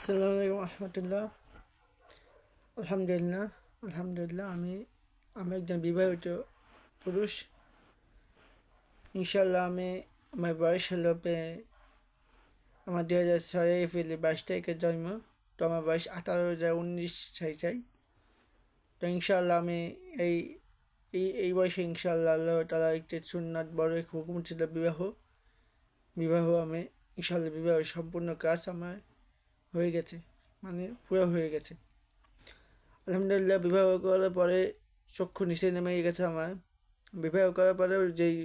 আসসালামু আলাইকুম রহমতুল্লাহ। আলহামদুলিল্লাহ আলহামদুলিল্লাহ আমি একজন বিবাহিত পুরুষ। ইনশাল্লাহ আমার বয়স হলো আমার 2006 এপ্রিল 22 তারিখে জন্ম। তো আমার বয়স 18 19 চাই। তো ইনশাল্লাহ আমি এই এই বয়সে ইনশাল্লাহ আল্লাহ তাআলা একটি সুন্নাত বড় এক হুকুম ছিল বিবাহ আমি ইনশাল্লাহ বিবাহ সম্পূর্ণ কাজ আমার হয়ে গেছে, মানে পুরো হয়ে গেছে আলহামদুলিল্লাহ। বিবাহ করার পরে চক্ষু নিচে নেমে গেছে আমার। বিবাহ করার পরেও যেই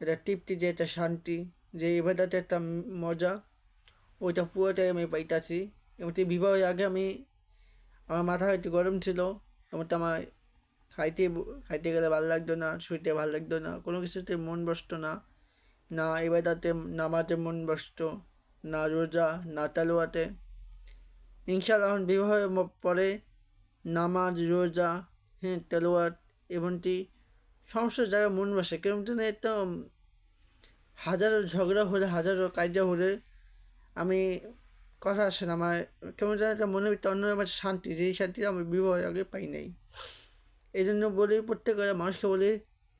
একটা তৃপ্তি, যে একটা শান্তি, যে ইবাদতে একটা মজা, ওইটা পুরোটাই আমি পাইতাছি। এমনকি বিবাহের আগে আমার মাথা একটু গরম ছিল। এমনটা আমার খাইতে গেলে ভালো লাগতো না, শুইতে ভালো লাগতো না, কোনো কিছুতে মন বসতো না। না ইবাদতে নামাজে মন বসতো, না রোজা, না তালুয়াতে। ইনশাআল্লাহ এখন বিবাহের পরে নামাজ, রোজা, তেলাওয়াত, এমনকি সমস্ত জায়গায় মন বসে। কেমন যেন একটা হাজারো ঝগড়া হলে, হাজারো কায়দা হলে আমি কথা আসে না আমার। কেমন যেন একটা মনের ভিতরে অন্য আমার শান্তি, যেই শান্তি আমি বিবাহের আগে পাই নাই। এই জন্য বলি, প্রত্যেক মানুষকে বলি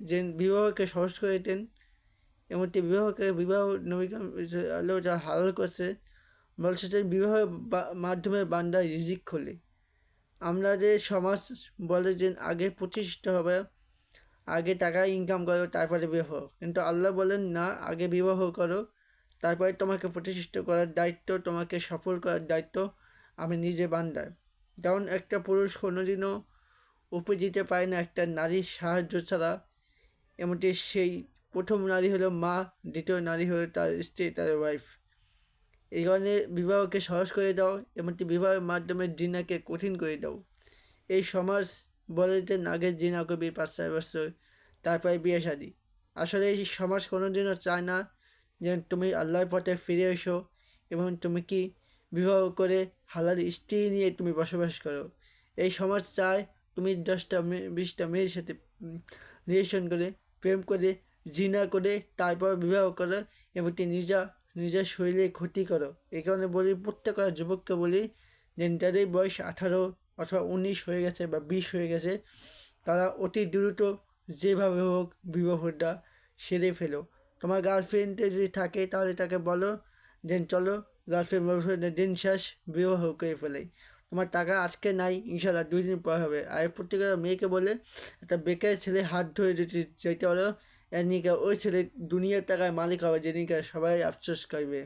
যে বিবাহকে সহজ করে দিতেন। এমনকি বিবাহ নবী আল্লাহ যা হালাল করছে, বলছে যে বিবাহের মাধ্যমে বান্দা রিজিক খোলে। আমরা যে সমাজ বলে যে আগে প্রতিষ্ঠিত হবে, আগে টাকা ইনকাম করো তারপরে বিবাহ, কিন্তু আল্লাহ বলেন না, আগে বিবাহ করো, তারপরে তোমাকে প্রতিষ্ঠিত করার দায়িত্ব, তোমাকে সফল করার দায়িত্ব আমি নিজে বান্দার। যেমন একটা পুরুষ কোনোদিনও উপরে যেতে পারে না একটা নারীর সাহায্য ছাড়া। এমনকি সেই প্রথম নারী হলো মা, দ্বিতীয় নারী হলো তার স্ত্রী, তার ওয়াইফ। এই কারণে বিবাহকে সহজ করে দাও, এমনকি বিবাহের মাধ্যমে জিনাকে কঠিন করে দাও। এই সমাজ বলে যে আগে জিনা করবি 5-6 বছর, তারপরে বিয়ে শাদি। আসলে এই সমাজ কোনোদিনও চায় না যে তুমি আল্লাহর পথে ফিরে এসো এবং তুমি কি বিবাহ করে হালাল স্ত্রী নিয়ে তুমি বসবাস করো। এই সমাজ চায় তুমি 10টা 20টা মেয়ের সাথে রিলেশন করে, প্রেম করে, জিনা করে, তারপর বিবাহ করো এবং নিজের শরীরে ক্ষতি করো। এই কারণে বলি, প্রত্যেকটা যুবককে বলি যে যাদের বয়স 18 অথবা 19 হয়ে গেছে বা 20 হয়ে গেছে, তারা অতি দ্রুত যেভাবে হোক বিবাহটা সেরে ফেলো। তোমার গার্লফ্রেন্ডে যদি থাকে তাহলে তাকে বলো যে চলো গার্লফ্রেন্ড বয়ফ্রেন্ডের দিন শেষ, বিবাহ করে ফেলে। তোমার টাকা আজকে নাই, ইনশাল্লাহ 2 দিন পর হবে। আর প্রত্যেকটা মেয়েকে বলে একটা বেকার ছেলে হাত ধরে যেতে পারো, এর নিকে ওই ছেলে দুনিয়ার টাকায় মালিক হবে, যেদিনকে সবাই আফসোস করবে।